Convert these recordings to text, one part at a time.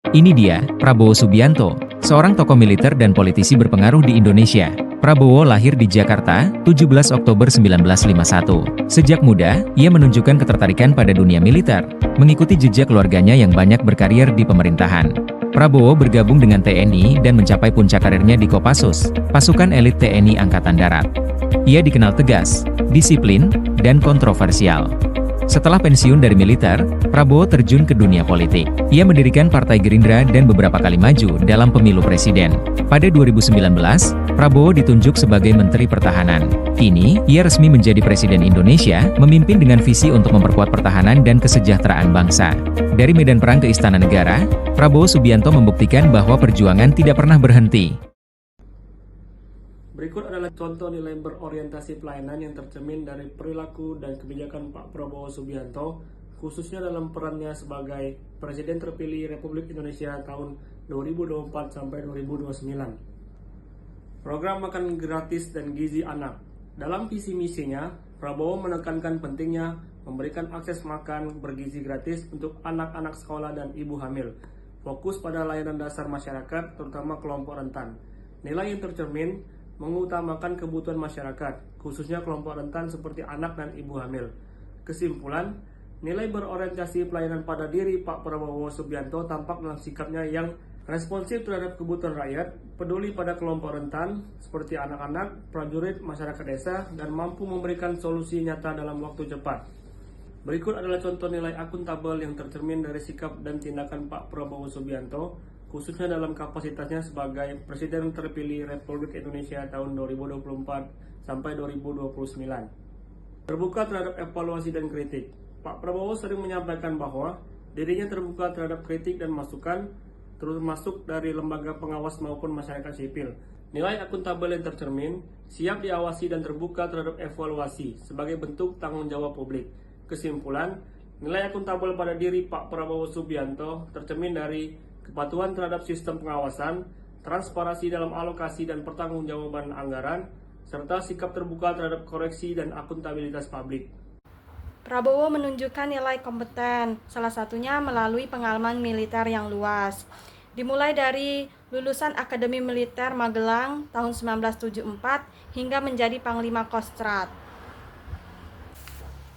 Ini dia, Prabowo Subianto, seorang tokoh militer dan politisi berpengaruh di Indonesia. Prabowo lahir di Jakarta, 17 Oktober 1951. Sejak muda, ia menunjukkan ketertarikan pada dunia militer, mengikuti jejak keluarganya yang banyak berkarir di pemerintahan. Prabowo bergabung dengan TNI dan mencapai puncak karirnya di Kopassus, pasukan elit TNI Angkatan Darat. Ia dikenal tegas, disiplin, dan kontroversial. Setelah pensiun dari militer, Prabowo terjun ke dunia politik. Ia mendirikan Partai Gerindra dan beberapa kali maju dalam pemilu presiden. Pada 2019, Prabowo ditunjuk sebagai Menteri Pertahanan. Kini, ia resmi menjadi Presiden Indonesia, memimpin dengan visi untuk memperkuat pertahanan dan kesejahteraan bangsa. Dari medan perang ke Istana Negara, Prabowo Subianto membuktikan bahwa perjuangan tidak pernah berhenti. Berikut adalah contoh nilai berorientasi pelayanan yang tercermin dari perilaku dan kebijakan Pak Prabowo Subianto, khususnya dalam perannya sebagai Presiden terpilih Republik Indonesia tahun 2024 sampai 2029. Program makan gratis dan gizi anak. Dalam visi misinya, Prabowo menekankan pentingnya memberikan akses makan bergizi gratis untuk anak-anak sekolah dan ibu hamil. Fokus pada layanan dasar masyarakat, terutama kelompok rentan. Nilai yang tercermin mengutamakan kebutuhan masyarakat, khususnya kelompok rentan seperti anak dan ibu hamil. Kesimpulan, nilai berorientasi pelayanan pada diri Pak Prabowo Subianto tampak dalam sikapnya yang responsif terhadap kebutuhan rakyat, peduli pada kelompok rentan seperti anak-anak, prajurit, masyarakat desa, dan mampu memberikan solusi nyata dalam waktu cepat. Berikut adalah contoh nilai akuntabel yang tercermin dari sikap dan tindakan Pak Prabowo Subianto, khususnya dalam kapasitasnya sebagai Presiden terpilih Republik Indonesia tahun 2024 sampai 2029. Terbuka terhadap evaluasi dan kritik. Pak Prabowo sering menyampaikan bahwa dirinya terbuka terhadap kritik dan masukan, termasuk dari lembaga pengawas maupun masyarakat sipil. Nilai akuntabel yang tercermin, siap diawasi dan terbuka terhadap evaluasi sebagai bentuk tanggung jawab publik. Kesimpulan, nilai akuntabel pada diri Pak Prabowo Subianto tercermin dari kepatuhan terhadap sistem pengawasan, transparansi dalam alokasi dan pertanggungjawaban anggaran, serta sikap terbuka terhadap koreksi dan akuntabilitas publik. Prabowo menunjukkan nilai kompeten, salah satunya melalui pengalaman militer yang luas. Dimulai dari lulusan Akademi Militer Magelang tahun 1974 hingga menjadi Panglima Kostrat.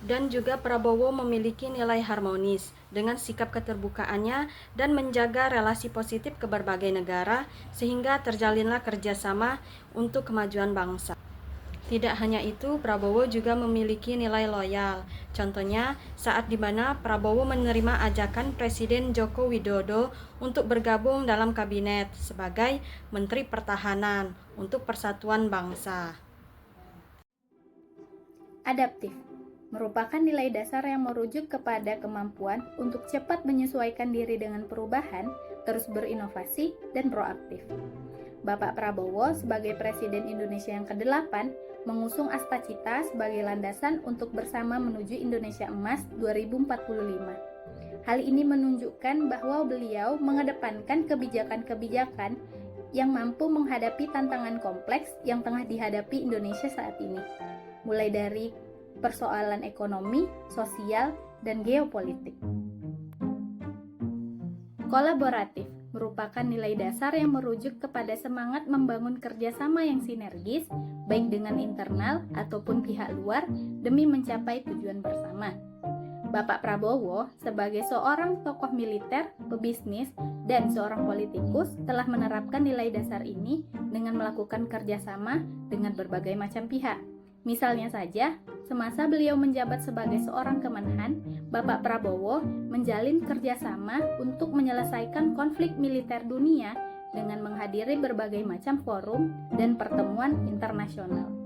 Dan juga Prabowo memiliki nilai harmonis dengan sikap keterbukaannya dan menjaga relasi positif ke berbagai negara sehingga terjalinlah kerjasama untuk kemajuan bangsa. Tidak hanya itu, Prabowo juga memiliki nilai loyal. Contohnya, saat di mana Prabowo menerima ajakan Presiden Joko Widodo untuk bergabung dalam kabinet sebagai Menteri Pertahanan untuk persatuan bangsa. Adaptif merupakan nilai dasar yang merujuk kepada kemampuan untuk cepat menyesuaikan diri dengan perubahan, terus berinovasi, dan proaktif. Bapak Prabowo sebagai Presiden Indonesia yang ke-8 mengusung Astacita sebagai landasan untuk bersama menuju Indonesia Emas 2045. Hal ini menunjukkan bahwa beliau mengedepankan kebijakan-kebijakan yang mampu menghadapi tantangan kompleks yang tengah dihadapi Indonesia saat ini, mulai dari persoalan ekonomi, sosial, dan geopolitik. Kolaboratif merupakan nilai dasar yang merujuk kepada semangat membangun kerjasama yang sinergis, baik dengan internal ataupun pihak luar, demi mencapai tujuan bersama. Bapak Prabowo, sebagai seorang tokoh militer, pebisnis, dan seorang politikus, telah menerapkan nilai dasar ini dengan melakukan kerjasama dengan berbagai macam pihak. Misalnya saja, semasa beliau menjabat sebagai seorang Kemenhan, Bapak Prabowo menjalin kerjasama untuk menyelesaikan konflik militer dunia dengan menghadiri berbagai macam forum dan pertemuan internasional.